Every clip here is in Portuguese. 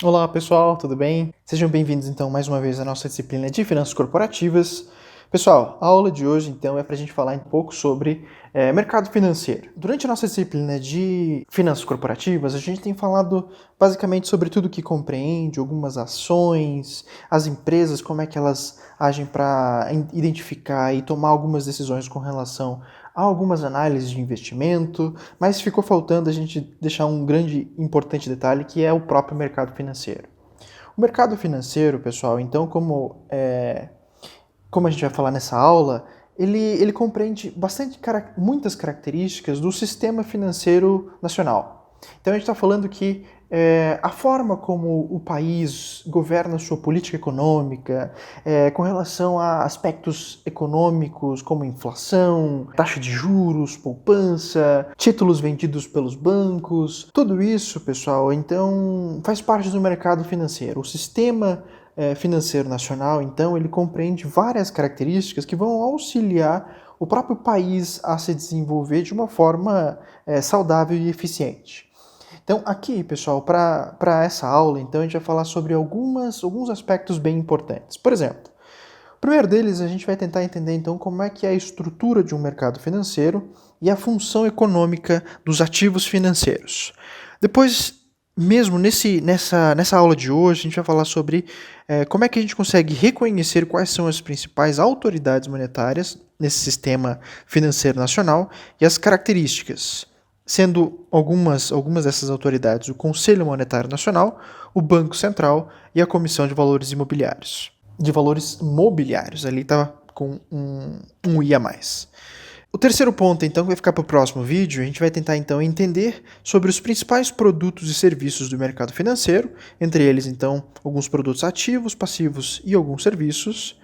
Olá pessoal, tudo bem? Sejam bem-vindos então mais uma vez à nossa disciplina de Finanças Corporativas. Pessoal, a aula de hoje então é para a gente falar um pouco sobre mercado financeiro. Durante a nossa disciplina de Finanças Corporativas, a gente tem falado basicamente sobre tudo que compreende, algumas ações, as empresas, como é que elas agem para identificar e tomar algumas decisões com relação a algumas análises de investimento, mas ficou faltando a gente deixar um grande e importante detalhe que é o próprio mercado financeiro. O mercado financeiro, pessoal, então, como a gente vai falar nessa aula, ele compreende muitas características do sistema financeiro nacional. Então a gente está falando que a forma como o país governa sua política econômica, com relação a aspectos econômicos como inflação, taxa de juros, poupança, títulos vendidos pelos bancos, tudo isso, pessoal, então faz parte do mercado financeiro. O sistema financeiro nacional, então, ele compreende várias características que vão auxiliar o próprio país a se desenvolver de uma forma saudável e eficiente. Então, aqui, pessoal, para essa aula, então, a gente vai falar sobre alguns aspectos bem importantes. Por exemplo, o primeiro deles, a gente vai tentar entender, então, como é que é a estrutura de um mercado financeiro e a função econômica dos ativos financeiros. Depois, mesmo nessa aula de hoje, a gente vai falar sobre como é que a gente consegue reconhecer quais são as principais autoridades monetárias nesse sistema financeiro nacional e as características, sendo algumas dessas autoridades o Conselho Monetário Nacional, o Banco Central e a Comissão de Valores Imobiliários. De valores mobiliários, ali está com um I a mais. O terceiro ponto, então, que vai ficar para o próximo vídeo, a gente vai tentar, então, entender sobre os principais produtos e serviços do mercado financeiro, entre eles, então, alguns produtos ativos, passivos e alguns serviços.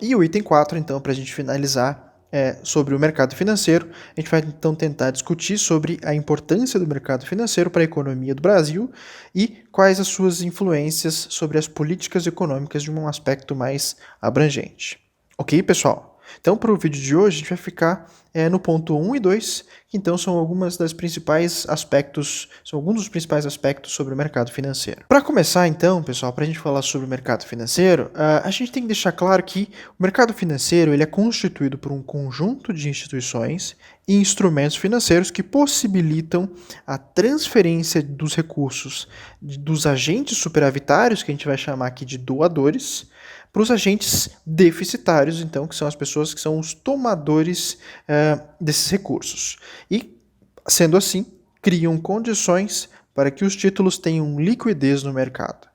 E o item 4, então, para a gente finalizar, sobre o mercado financeiro, a gente vai, então, tentar discutir sobre a importância do mercado financeiro para a economia do Brasil e quais as suas influências sobre as políticas econômicas de um aspecto mais abrangente. Ok, pessoal? Então, para o vídeo de hoje, a gente vai ficar no ponto 1 e 2, que então são alguns dos principais aspectos sobre o mercado financeiro. Para começar, então, pessoal, para a gente falar sobre o mercado financeiro, a gente tem que deixar claro que o mercado financeiro ele é constituído por um conjunto de instituições e instrumentos financeiros que possibilitam a transferência dos recursos dos agentes superavitários, que a gente vai chamar aqui de doadores, para os agentes deficitários, então, que são as pessoas que são os tomadores desses recursos. E, sendo assim, criam condições para que os títulos tenham liquidez no mercado.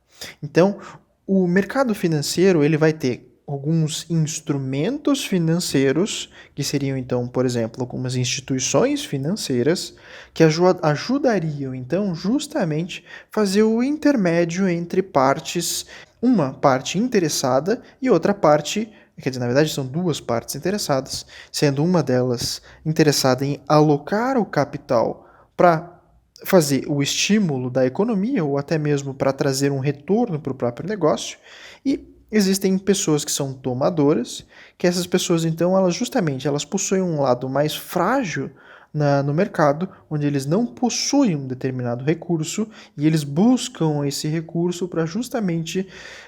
Então, o mercado financeiro ele vai ter alguns instrumentos financeiros, que seriam, então, por exemplo, algumas instituições financeiras, que ajudariam, então, justamente fazer o intermédio entre partes, uma parte interessada e outra parte, quer dizer, na verdade são duas partes interessadas, sendo uma delas interessada em alocar o capital para fazer o estímulo da economia ou até mesmo para trazer um retorno para o próprio negócio, e existem pessoas que são tomadoras, que essas pessoas então elas possuem um lado mais frágil no mercado, onde eles não possuem um determinado recurso e eles buscam esse recurso para justamente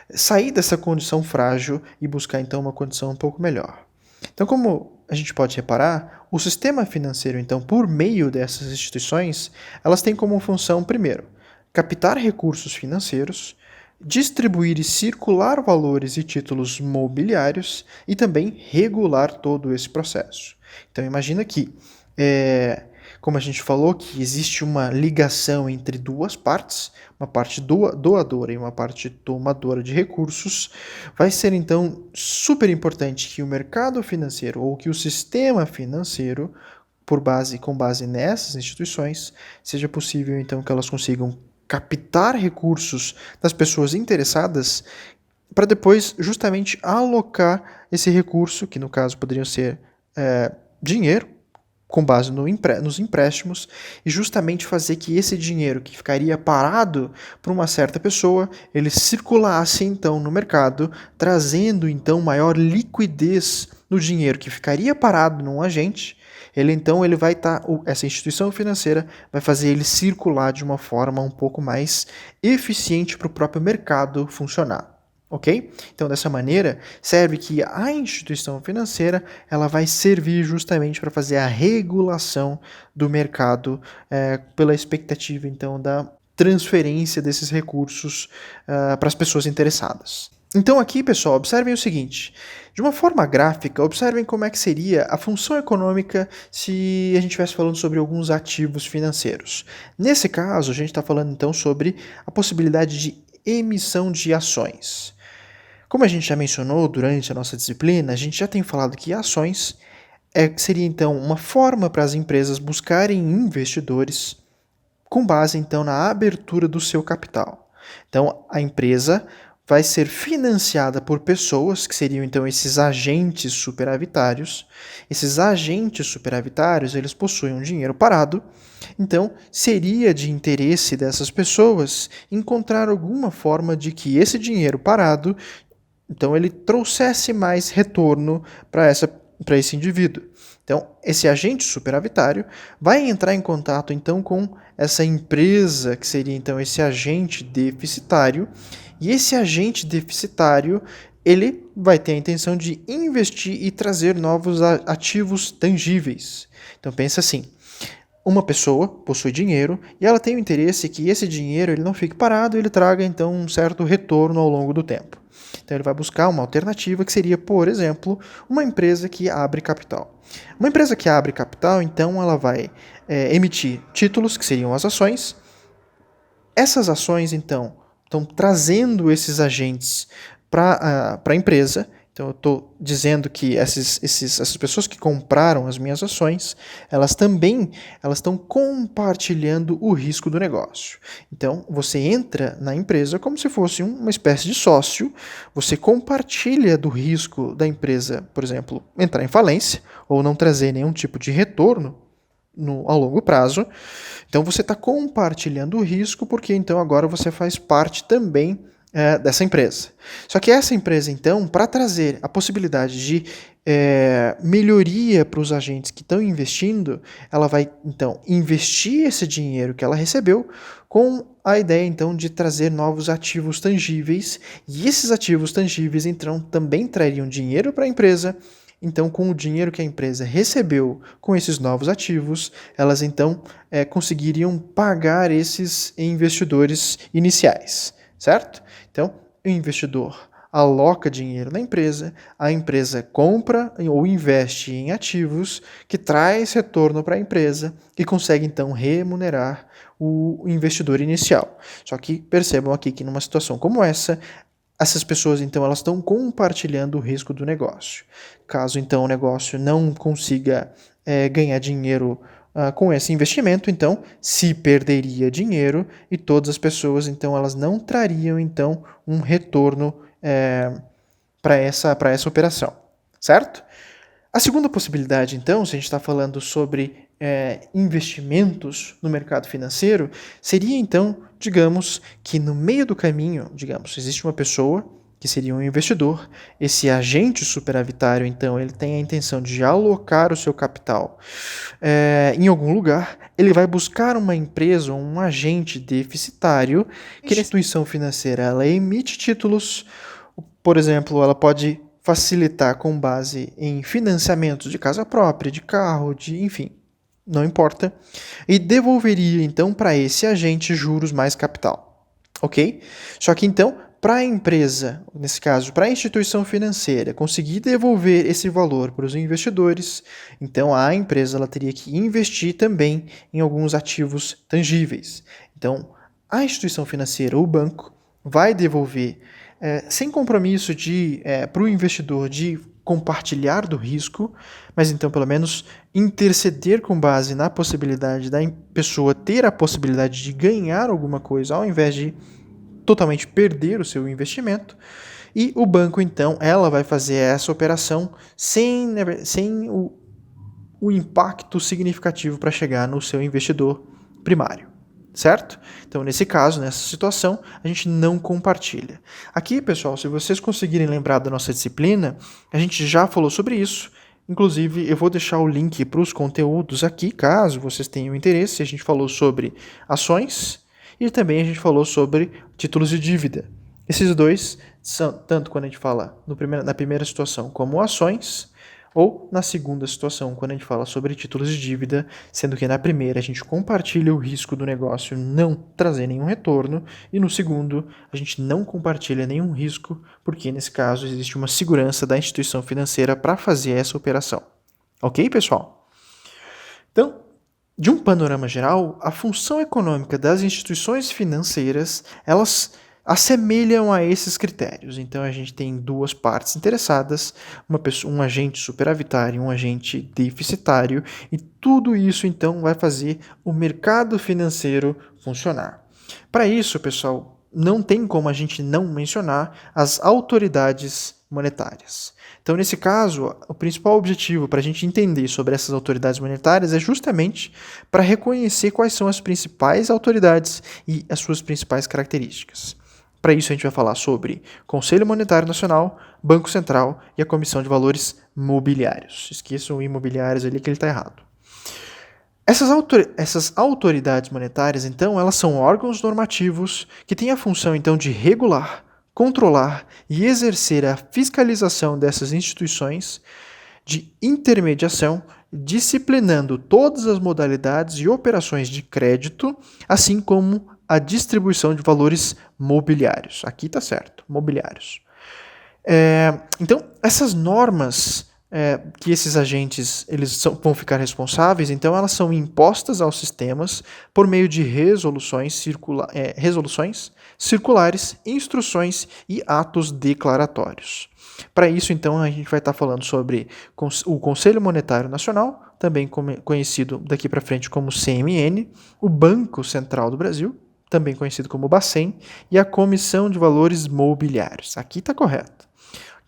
sair dessa condição frágil e buscar então uma condição um pouco melhor. Então, como a gente pode reparar, o sistema financeiro, então, por meio dessas instituições, elas têm como função, primeiro, captar recursos financeiros, distribuir e circular valores e títulos mobiliários e também regular todo esse processo. Então, imagina que como a gente falou, que existe uma ligação entre duas partes, uma parte doadora e uma parte tomadora de recursos, vai ser então super importante que o mercado financeiro ou que o sistema financeiro, com base nessas instituições, seja possível então que elas consigam captar recursos das pessoas interessadas para depois justamente alocar esse recurso, que no caso poderiam ser dinheiro, com base nos empréstimos, e justamente fazer que esse dinheiro que ficaria parado para uma certa pessoa, ele circulasse então no mercado, trazendo então maior liquidez no dinheiro que ficaria parado num agente, ele vai estar, essa instituição financeira vai fazer ele circular de uma forma um pouco mais eficiente para o próprio mercado funcionar. Ok? Então, dessa maneira, serve que a instituição financeira ela vai servir justamente para fazer a regulação do mercado pela expectativa, então, da transferência desses recursos para as pessoas interessadas. Então aqui, pessoal, observem o seguinte. De uma forma gráfica, observem como é que seria a função econômica se a gente estivesse falando sobre alguns ativos financeiros. Nesse caso, a gente está falando então sobre a possibilidade de emissão de ações. Como a gente já mencionou durante a nossa disciplina, a gente já tem falado que ações seria então uma forma para as empresas buscarem investidores com base então na abertura do seu capital. Então a empresa vai ser financiada por pessoas, que seriam então esses agentes superavitários. Esses agentes superavitários, eles possuem um dinheiro parado, então seria de interesse dessas pessoas encontrar alguma forma de que esse dinheiro parado, então ele trouxesse mais retorno para esse indivíduo. Então, esse agente superavitário vai entrar em contato então com essa empresa, que seria então esse agente deficitário, e esse agente deficitário, ele vai ter a intenção de investir e trazer novos ativos tangíveis. Então pensa assim, uma pessoa possui dinheiro e ela tem o interesse que esse dinheiro ele não fique parado e ele traga então um certo retorno ao longo do tempo. Então ele vai buscar uma alternativa que seria, por exemplo, uma empresa que abre capital. Uma empresa que abre capital, então ela vai emitir títulos, que seriam as ações. Essas ações, então, estão trazendo esses agentes para a empresa. Então, eu estou dizendo que essas pessoas que compraram as minhas ações, elas estão compartilhando o risco do negócio. Então, você entra na empresa como se fosse uma espécie de sócio, você compartilha do risco da empresa, por exemplo, entrar em falência ou não trazer nenhum tipo de retorno ao longo prazo. Então você está compartilhando o risco porque então agora você faz parte também dessa empresa. Só que essa empresa então, para trazer a possibilidade de melhoria para os agentes que estão investindo, ela vai então investir esse dinheiro que ela recebeu com a ideia então de trazer novos ativos tangíveis, e esses ativos tangíveis então também trariam dinheiro para a empresa. Então, com o dinheiro que a empresa recebeu com esses novos ativos, elas então conseguiriam pagar esses investidores iniciais, certo? Então, o investidor aloca dinheiro na empresa, a empresa compra ou investe em ativos que traz retorno para a empresa e consegue então remunerar o investidor inicial. Só que percebam aqui que numa situação como essa, essas pessoas, então, elas estão compartilhando o risco do negócio. Caso, então, o negócio não consiga ganhar dinheiro com esse investimento, então, se perderia dinheiro e todas as pessoas, então, elas não trariam, então, um retorno para essa operação, certo? A segunda possibilidade, então, se a gente está falando sobre investimentos no mercado financeiro, seria então, digamos, que no meio do caminho, digamos, existe uma pessoa que seria um investidor, esse agente superavitário, então, ele tem a intenção de alocar o seu capital em algum lugar, ele vai buscar uma empresa ou um agente deficitário, que a instituição financeira ela emite títulos, por exemplo, ela pode facilitar com base em financiamento de casa própria, de carro, enfim, não importa, e devolveria então para esse agente juros mais capital, ok? Só que então, para a empresa, nesse caso, para a instituição financeira, conseguir devolver esse valor para os investidores, então a empresa ela teria que investir também em alguns ativos tangíveis. Então, a instituição financeira, o banco, vai devolver sem compromisso para o investidor de compartilhar do risco, mas então pelo menos interceder com base na possibilidade da pessoa ter a possibilidade de ganhar alguma coisa ao invés de totalmente perder o seu investimento, e o banco então ela vai fazer essa operação sem o impacto significativo para chegar no seu investidor primário, certo? Então, nesse caso, nessa situação, a gente não compartilha. Aqui, pessoal, se vocês conseguirem lembrar da nossa disciplina, a gente já falou sobre isso. Inclusive, eu vou deixar o link para os conteúdos aqui, caso vocês tenham interesse. A gente falou sobre ações e também a gente falou sobre títulos de dívida. Esses dois são, tanto quando a gente fala na primeira situação como ações, ou na segunda situação, quando a gente fala sobre títulos de dívida, sendo que na primeira a gente compartilha o risco do negócio não trazer nenhum retorno, e no segundo a gente não compartilha nenhum risco, porque nesse caso existe uma segurança da instituição financeira para fazer essa operação. Ok, pessoal? Então, de um panorama geral, a função econômica das instituições financeiras, elas assemelham a esses critérios. Então a gente tem duas partes interessadas, um agente superavitário e um agente deficitário, e tudo isso então vai fazer o mercado financeiro funcionar. Para isso, pessoal, não tem como a gente não mencionar as autoridades monetárias. Então, nesse caso, o principal objetivo para a gente entender sobre essas autoridades monetárias é justamente para reconhecer quais são as principais autoridades e as suas principais características. Para isso, a gente vai falar sobre Conselho Monetário Nacional, Banco Central e a Comissão de Valores Mobiliários. Esqueçam o imobiliários ali que ele está errado. Essas autoridades monetárias, então, elas são órgãos normativos que têm a função, então, de regular, controlar e exercer a fiscalização dessas instituições, de intermediação, disciplinando todas as modalidades e operações de crédito, assim como a distribuição de valores mobiliários. Aqui está certo, mobiliários. Então, essas normas que esses agentes vão ficar responsáveis, então elas são impostas aos sistemas por meio de resoluções circulares, instruções e atos declaratórios. Para isso, então, a gente vai estar falando sobre o Conselho Monetário Nacional, também conhecido daqui para frente como CMN, o Banco Central do Brasil, também conhecido como Bacen, e a Comissão de Valores Mobiliários. Aqui está correto,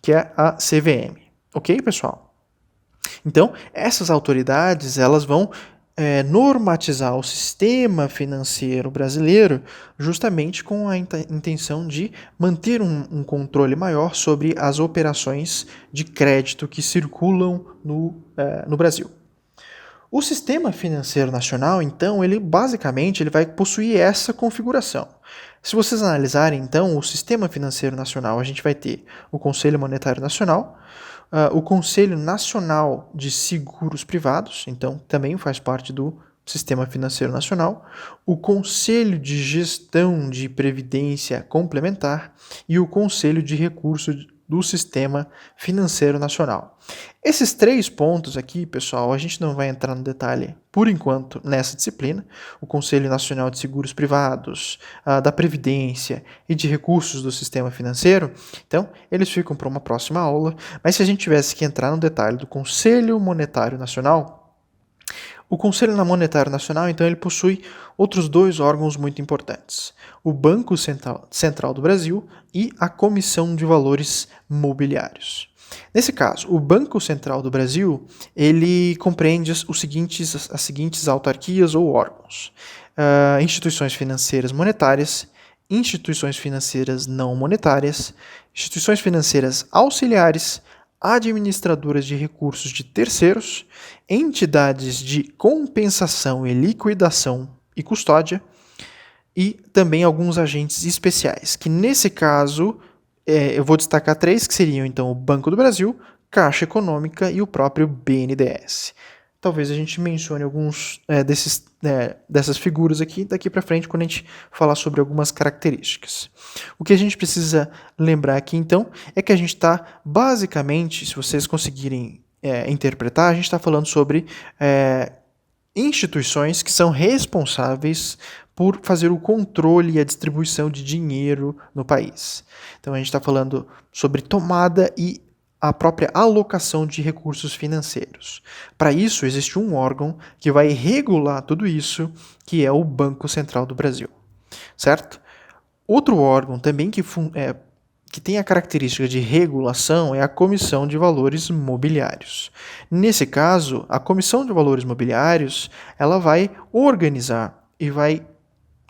que é a CVM. Ok, pessoal? Então, essas autoridades elas vão normatizar o sistema financeiro brasileiro justamente com a intenção de manter um controle maior sobre as operações de crédito que circulam no Brasil. O sistema financeiro nacional, então, ele vai possuir essa configuração. Se vocês analisarem, então, o sistema financeiro nacional, a gente vai ter o Conselho Monetário Nacional, o Conselho Nacional de Seguros Privados, então também faz parte do Sistema Financeiro Nacional, o Conselho de Gestão de Previdência Complementar e o Conselho de Recursos do Sistema Financeiro Nacional. Esses três pontos aqui, pessoal, a gente não vai entrar no detalhe por enquanto nessa disciplina. O Conselho Nacional de Seguros Privados, da Previdência e de Recursos do Sistema Financeiro, então eles ficam para uma próxima aula, mas se a gente tivesse que entrar no detalhe do Conselho Monetário Nacional, o Conselho Monetário Nacional, então, ele possui outros dois órgãos muito importantes: o Banco Central do Brasil e a Comissão de Valores Mobiliários. Nesse caso, o Banco Central do Brasil, ele compreende as seguintes autarquias ou órgãos: instituições financeiras monetárias, instituições financeiras não monetárias, instituições financeiras auxiliares, administradoras de recursos de terceiros, entidades de compensação e liquidação e custódia, e também alguns agentes especiais, que nesse caso eu vou destacar três, que seriam então o Banco do Brasil, Caixa Econômica e o próprio BNDES. Talvez a gente mencione alguns dessas figuras aqui daqui para frente quando a gente falar sobre algumas características. O que a gente precisa lembrar aqui então é que a gente está basicamente, se vocês conseguirem interpretar, a gente está falando sobre instituições que são responsáveis por fazer o controle e a distribuição de dinheiro no país. Então a gente está falando sobre tomada e a própria alocação de recursos financeiros. Para isso, existe um órgão que vai regular tudo isso, que é o Banco Central do Brasil, certo? Outro órgão também que tem a característica de regulação é a Comissão de Valores Mobiliários. Nesse caso, a Comissão de Valores Mobiliários ela vai organizar e vai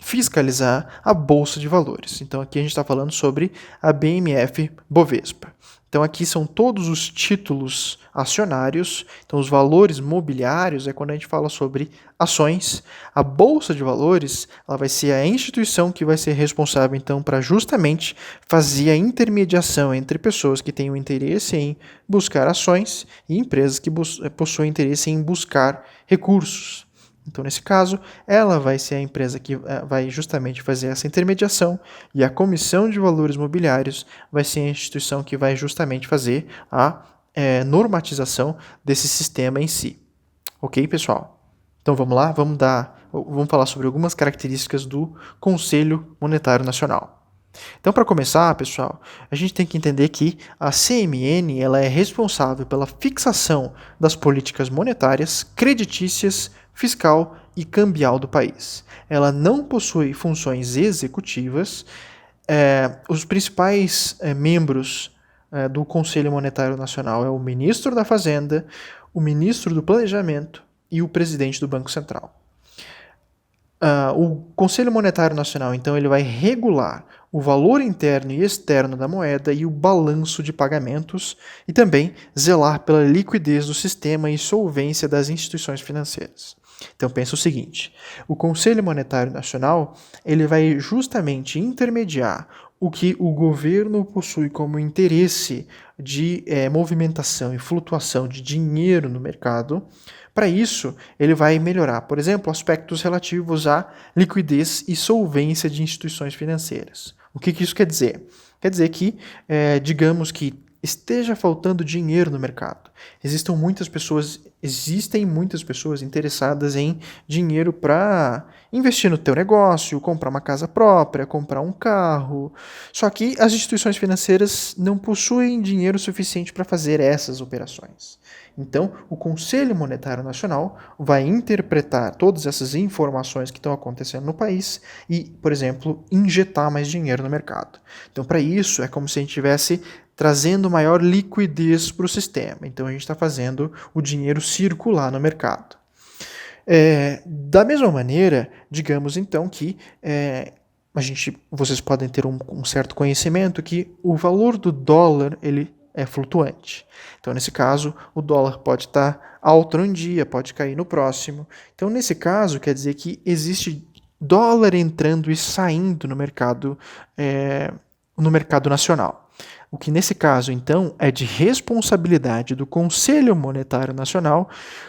fiscalizar a Bolsa de Valores. Então aqui a gente está falando sobre a BMF Bovespa. Então aqui são todos os títulos acionários, então os valores mobiliários é quando a gente fala sobre ações. A Bolsa de Valores, ela vai ser a instituição que vai ser responsável então para justamente fazer a intermediação entre pessoas que têm o interesse em buscar ações e empresas que possuem interesse em buscar recursos. Então, nesse caso, ela vai ser a empresa que vai justamente fazer essa intermediação e a Comissão de Valores Mobiliários vai ser a instituição que vai justamente fazer a normatização desse sistema em si. Ok, pessoal? Então, vamos lá, vamos falar sobre algumas características do Conselho Monetário Nacional. Então, para começar, pessoal, a gente tem que entender que a CMN ela é responsável pela fixação das políticas monetárias, creditícias, fiscal e cambial do país. Ela não possui funções executivas. Os principais membros do Conselho Monetário Nacional é o ministro da Fazenda, o ministro do Planejamento e o presidente do Banco Central. O Conselho Monetário Nacional, então, ele vai regular o valor interno e externo da moeda e o balanço de pagamentos e também zelar pela liquidez do sistema e solvência das instituições financeiras. Então pensa o seguinte, o Conselho Monetário Nacional ele vai justamente intermediar o que o governo possui como interesse de movimentação e flutuação de dinheiro no mercado. Para isso, ele vai melhorar, por exemplo, aspectos relativos à liquidez e solvência de instituições financeiras. O que isso quer dizer? Quer dizer que, digamos que esteja faltando dinheiro no mercado. Existem muitas pessoas interessadas em dinheiro para investir no teu negócio, comprar uma casa própria, comprar um carro. Só que as instituições financeiras não possuem dinheiro suficiente para fazer essas operações. Então, o Conselho Monetário Nacional vai interpretar todas essas informações que estão acontecendo no país e, por exemplo, injetar mais dinheiro no mercado. Então, para isso, é como se a gente estivesse trazendo maior liquidez para o sistema. Então, a gente está fazendo o dinheiro circular no mercado. Da mesma maneira, digamos então que vocês podem ter um certo conhecimento que o valor do dólar ele é flutuante. Então, nesse caso, o dólar pode estar alto um dia, pode cair no próximo. Então, nesse caso, quer dizer que existe dólar entrando e saindo no mercado nacional. O que, nesse caso, então, é de responsabilidade do Conselho Monetário Nacional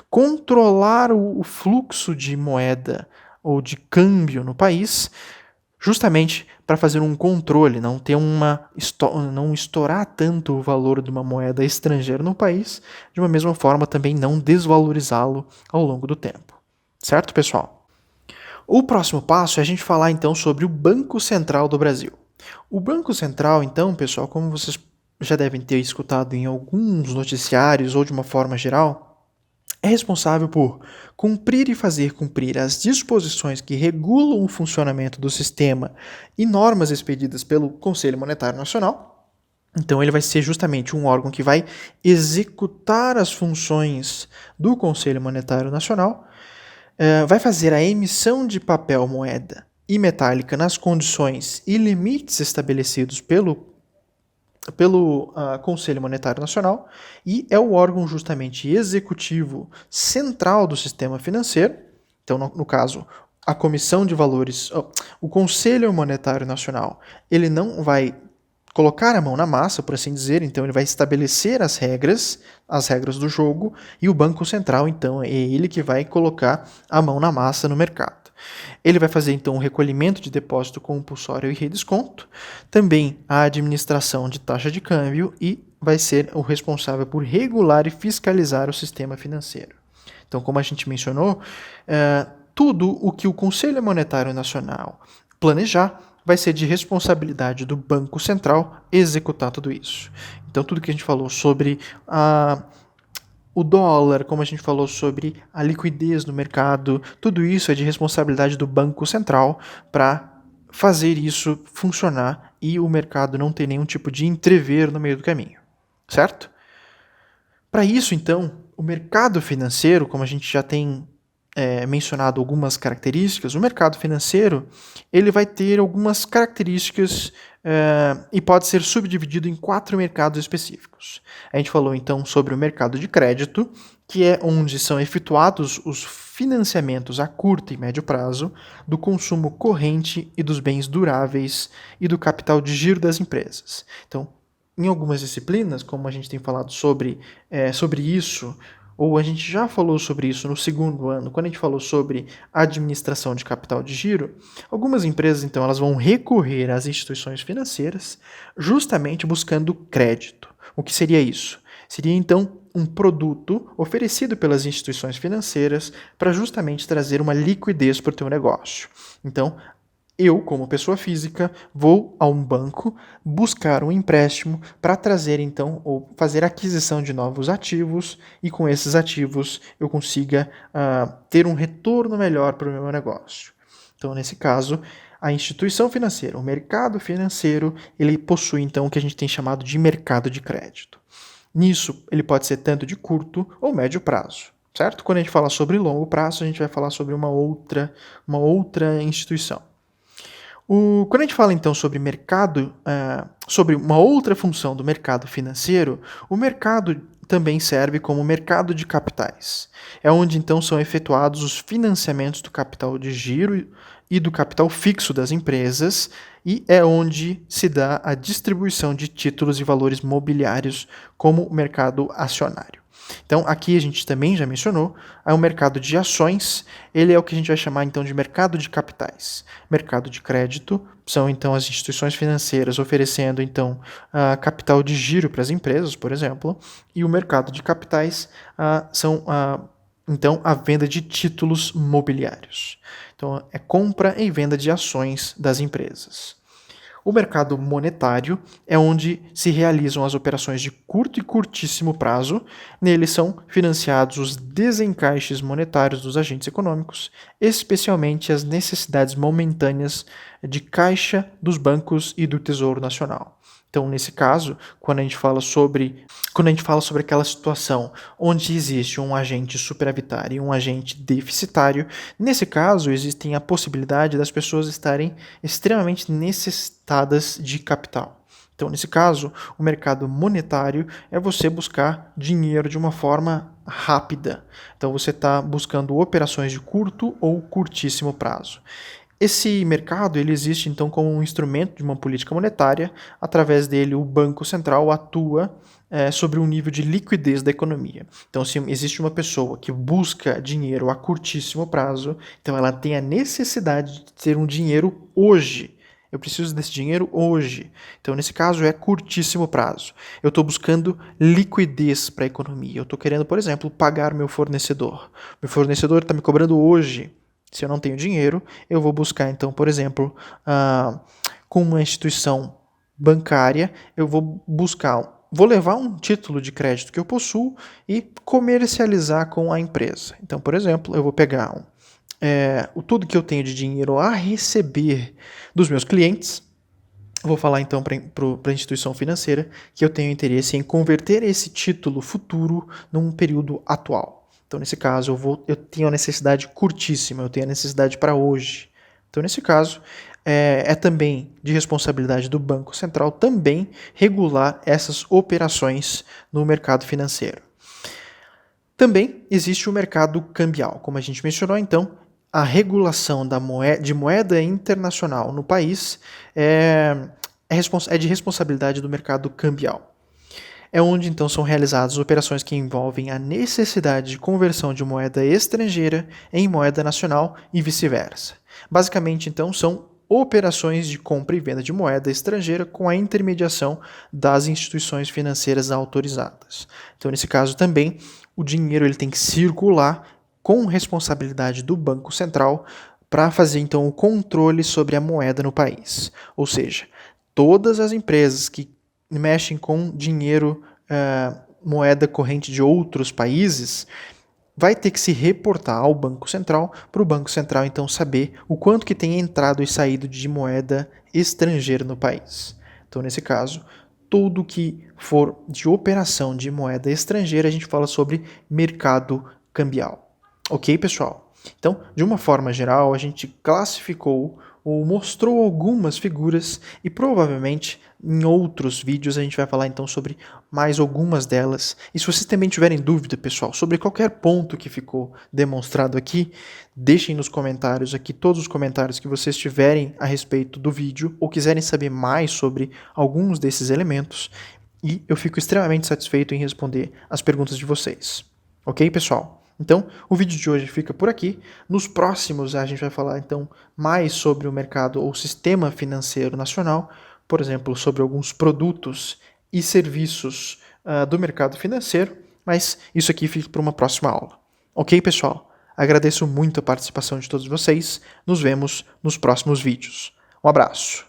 controlar o fluxo de moeda ou de câmbio no país, justamente para fazer um controle, não estourar tanto o valor de uma moeda estrangeira no país, de uma mesma forma também não desvalorizá-lo ao longo do tempo. Certo, pessoal? O próximo passo é a gente falar, então, sobre o Banco Central do Brasil. O Banco Central, então, pessoal, como vocês já devem ter escutado em alguns noticiários ou de uma forma geral, é responsável por cumprir e fazer cumprir as disposições que regulam o funcionamento do sistema e normas expedidas pelo Conselho Monetário Nacional. Então, ele vai ser justamente um órgão que vai executar as funções do Conselho Monetário Nacional, vai fazer a emissão de papel moeda e metálica nas condições e limites estabelecidos pelo Conselho Monetário Nacional e é o órgão justamente executivo central do sistema financeiro. Então, no caso, a Comissão de Valores, o Conselho Monetário Nacional, ele não vai colocar a mão na massa, por assim dizer, então ele vai estabelecer as regras do jogo, e o Banco Central, então, é ele que vai colocar a mão na massa no mercado. Ele vai fazer, então, o recolhimento de depósito compulsório e redesconto, também a administração de taxa de câmbio e vai ser o responsável por regular e fiscalizar o sistema financeiro. Então, como a gente mencionou, tudo o que o Conselho Monetário Nacional planejar vai ser de responsabilidade do Banco Central executar tudo isso. Então, tudo que a gente falou sobre o dólar, como a gente falou sobre a liquidez no mercado, tudo isso é de responsabilidade do Banco Central para fazer isso funcionar e o mercado não ter nenhum tipo de entrever no meio do caminho, certo? Para isso, então, o mercado financeiro, como a gente já tem mencionado algumas características, o mercado financeiro ele vai ter algumas características e pode ser subdividido em 4 mercados específicos. A gente falou então sobre o mercado de crédito, que é onde são efetuados os financiamentos a curto e médio prazo do consumo corrente e dos bens duráveis e do capital de giro das empresas. Então, em algumas disciplinas, como a gente tem falado sobre isso, ou a gente já falou sobre isso no segundo ano, quando a gente falou sobre administração de capital de giro, algumas empresas, então, elas vão recorrer às instituições financeiras justamente buscando crédito. O que seria isso? Seria, então, um produto oferecido pelas instituições financeiras para justamente trazer uma liquidez para o teu negócio. Então, eu, como pessoa física, vou a um banco buscar um empréstimo para trazer, então, ou fazer aquisição de novos ativos e com esses ativos eu consiga ter um retorno melhor para o meu negócio. Então, nesse caso, a instituição financeira, o mercado financeiro, ele possui, então, o que a gente tem chamado de mercado de crédito. Nisso, ele pode ser tanto de curto ou médio prazo, certo? Quando a gente fala sobre longo prazo, a gente vai falar sobre uma outra instituição. Quando a gente fala então sobre mercado, sobre uma outra função do mercado financeiro, o mercado também serve como mercado de capitais. É onde então são efetuados os financiamentos do capital de giro e do capital fixo das empresas e é onde se dá a distribuição de títulos e valores mobiliários como o mercado acionário. Então, aqui a gente também já mencionou, o mercado de ações, ele é o que a gente vai chamar então de mercado de capitais. Mercado de crédito são então as instituições financeiras oferecendo então capital de giro para as empresas, por exemplo, e o mercado de capitais são então a venda de títulos mobiliários. Então, é compra e venda de ações das empresas. O mercado monetário é onde se realizam as operações de curto e curtíssimo prazo. Nele são financiados os desencaixes monetários dos agentes econômicos, especialmente as necessidades momentâneas de caixa dos bancos e do Tesouro Nacional. Então, nesse caso, quando a gente fala sobre aquela situação onde existe um agente superavitário e um agente deficitário, nesse caso existem a possibilidade das pessoas estarem extremamente necessitadas de capital. Então, nesse caso, o mercado monetário é você buscar dinheiro de uma forma rápida. Então, você está buscando operações de curto ou curtíssimo prazo. Esse mercado ele existe então como um instrumento de uma política monetária. Através dele, o Banco Central atua sobre um nível de liquidez da economia. Então, se existe uma pessoa que busca dinheiro a curtíssimo prazo, então ela tem a necessidade de ter um dinheiro hoje. Eu preciso desse dinheiro hoje. Então, nesse caso, é curtíssimo prazo. Eu estou buscando liquidez para a economia. Eu estou querendo, por exemplo, pagar meu fornecedor. Meu fornecedor está me cobrando hoje. Se eu não tenho dinheiro, eu vou buscar, então, por exemplo, com uma instituição bancária, eu vou levar um título de crédito que eu possuo e comercializar com a empresa. Então, por exemplo, eu vou pegar tudo que eu tenho de dinheiro a receber dos meus clientes, vou falar então para a instituição financeira que eu tenho interesse em converter esse título futuro num período atual. Então, nesse caso, eu tenho a necessidade curtíssima, eu tenho a necessidade para hoje. Então, nesse caso, é também de responsabilidade do Banco Central também regular essas operações no mercado financeiro. Também existe o mercado cambial. Como a gente mencionou, então, a regulação de moeda internacional no país é de responsabilidade do mercado cambial. É onde então são realizadas operações que envolvem a necessidade de conversão de moeda estrangeira em moeda nacional e vice-versa. Basicamente, então, são operações de compra e venda de moeda estrangeira com a intermediação das instituições financeiras autorizadas. Então, nesse caso também, o dinheiro ele tem que circular com responsabilidade do Banco Central para fazer então o controle sobre a moeda no país. Ou seja, todas as empresas que mexem com dinheiro, moeda corrente de outros países, vai ter que se reportar ao Banco Central, para o Banco Central então saber o quanto que tem entrado e saído de moeda estrangeira no país. Então, nesse caso, tudo que for de operação de moeda estrangeira, a gente fala sobre mercado cambial. Ok, pessoal? Então, de uma forma geral, a gente classificou ou mostrou algumas figuras e provavelmente em outros vídeos a gente vai falar então sobre mais algumas delas. E se vocês também tiverem dúvida, pessoal, sobre qualquer ponto que ficou demonstrado aqui, deixem nos comentários aqui todos os comentários que vocês tiverem a respeito do vídeo ou quiserem saber mais sobre alguns desses elementos e eu fico extremamente satisfeito em responder as perguntas de vocês. Ok, pessoal? Então, o vídeo de hoje fica por aqui. Nos próximos, a gente vai falar, então, mais sobre o mercado ou sistema financeiro nacional, por exemplo, sobre alguns produtos e serviços do mercado financeiro, mas isso aqui fica para uma próxima aula. Ok, pessoal? Agradeço muito a participação de todos vocês. Nos vemos nos próximos vídeos. Um abraço!